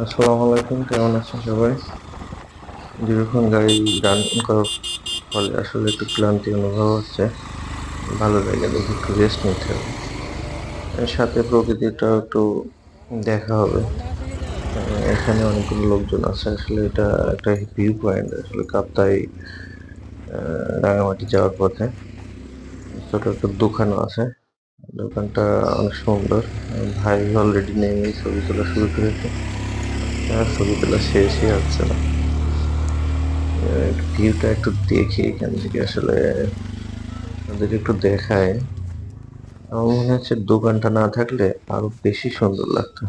আসসালামু আলাইকুম, কেমন আছেন সবাই? দীর্ঘক্ষণ গাড়ি রান করার ফলে আসলে একটু ক্লান্তি অনুভব হচ্ছে। ভালো জায়গা দেখে একটু রেস্ট নিতে হবে। এর সাথে প্রকৃতিটাও একটু দেখা হবে। এখানে অনেকগুলো লোকজন আছে। আসলে এটা একটা ভিউ পয়েন্ট। আসলে কাপ্তাই রাঙামাটি যাওয়ার পথে ছোট একটা দোকানও আছে। দোকানটা অনেক সুন্দর। ভাই অলরেডি নেমেই ছবি তোলা শুরু করেছে। আর ছবি তোলা শেষই হচ্ছে না। ভিউটা একটু দেখি এখান থেকে আসলে আপনাদের একটু দেখায়। আমার মনে হচ্ছে দোকানটা না থাকলে আরো বেশি সুন্দর লাগতো।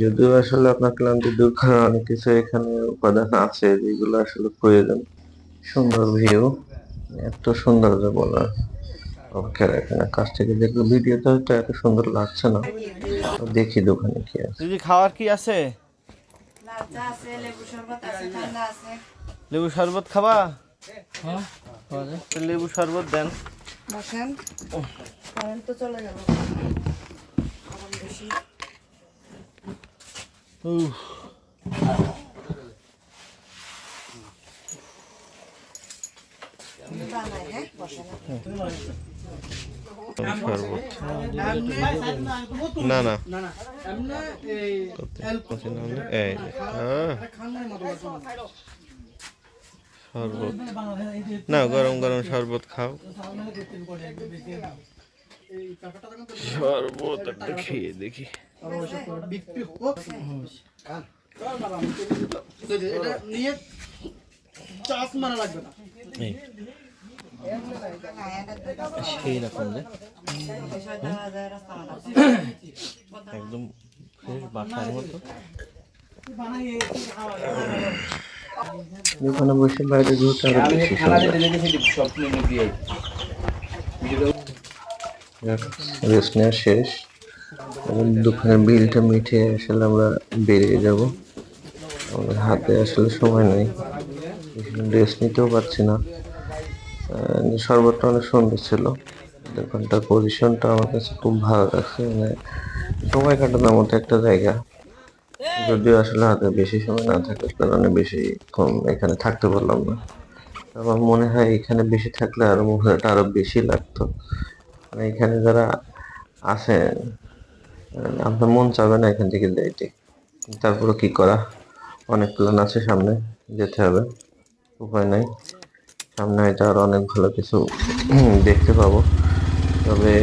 যদিও আসলে আপনার ক্লান্তি দূর করার অনেক কিছু এখানে উপাদান আছে যেগুলো আসলে প্রয়োজন। সুন্দর ভিউ, এত সুন্দর যে বলার অপেক্ষা রাখে না। কাছ থেকে দেখলে ভিডিওতে হয়তো এত সুন্দর লাগছে না। তো দেখি দোকানে কি আছে। দিদি খাওয়ার কি আছে? লাচ্চা আছে, লেবু শরবত আছে, ঠান্ডা আছে। লেবু শরবত খাবা? হ্যাঁ, পাওয়া যায়। তো লেবু শরবত দেন। বসেন, কারেন্ট তো চলে গেল। গরম বেশি। উহ, বানাই, হ্যাঁ বসেন। শরবত না না এই শরবত না, গরম গরম শরবত খাও। শরবত একটা খেয়ে দেখি। এই সেই রকম যে একদম ফ্রেশ বাসার মতো। দোকানে বসে বাইরে ঘুরতে আরো বেশি সুন্দর। রেস্ট নেওয়া শেষ। এবং দোকানের বিলটা মিটিয়ে আসলে আমরা বেরিয়ে যাব। আমাদের হাতে আসলে সময় নেই, রেস্ট নিতেও পারছি না। শরবতটা অনেক সুন্দর ছিল। দোকানটার পজিশনটা আমার কাছে খুব ভালো লাগছে। মানে সময় কাটানোর মতো একটা জায়গা। যদিও আসলে হাতে বেশি সময় না থাকার কারণে বেশিক্ষণ এখানে থাকতে পারলাম না। আমার মনে হয় এখানে বেশি থাকলে আরো মজাটা আরো বেশি লাগতো। মানে এখানে যারা আছেন, আপনার মন চাবে না এখান থেকে যাইতে। তারপরে কি করা, অনেক প্ল্যান আছে, সামনে যেতে হবে, উপায় নাই। সামনে হয়তো আরো অনেক ভালো কিছু দেখতে পাবো। তবে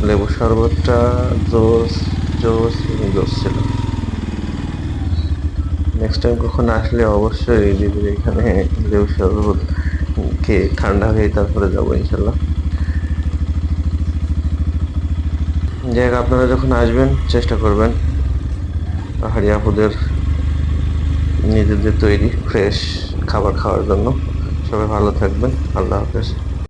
লেবু শরবতটা জোস জোস জোস ছিল। নেক্সট টাইম কখন আসলে অবশ্যই দিদির এখানে লেবু শরবত খেয়ে ঠান্ডা হয়ে তারপরে যাবো ইনশাল্লাহ। যাই হোক, আপনারা যখন আসবেন চেষ্টা করবেন পাহাড়ি আপুদের নিজেদের তৈরি ফ্রেশ খাবার খাওয়ার জন্য। সবাই ভালো থাকবেন, আল্লাহ হাফেজ।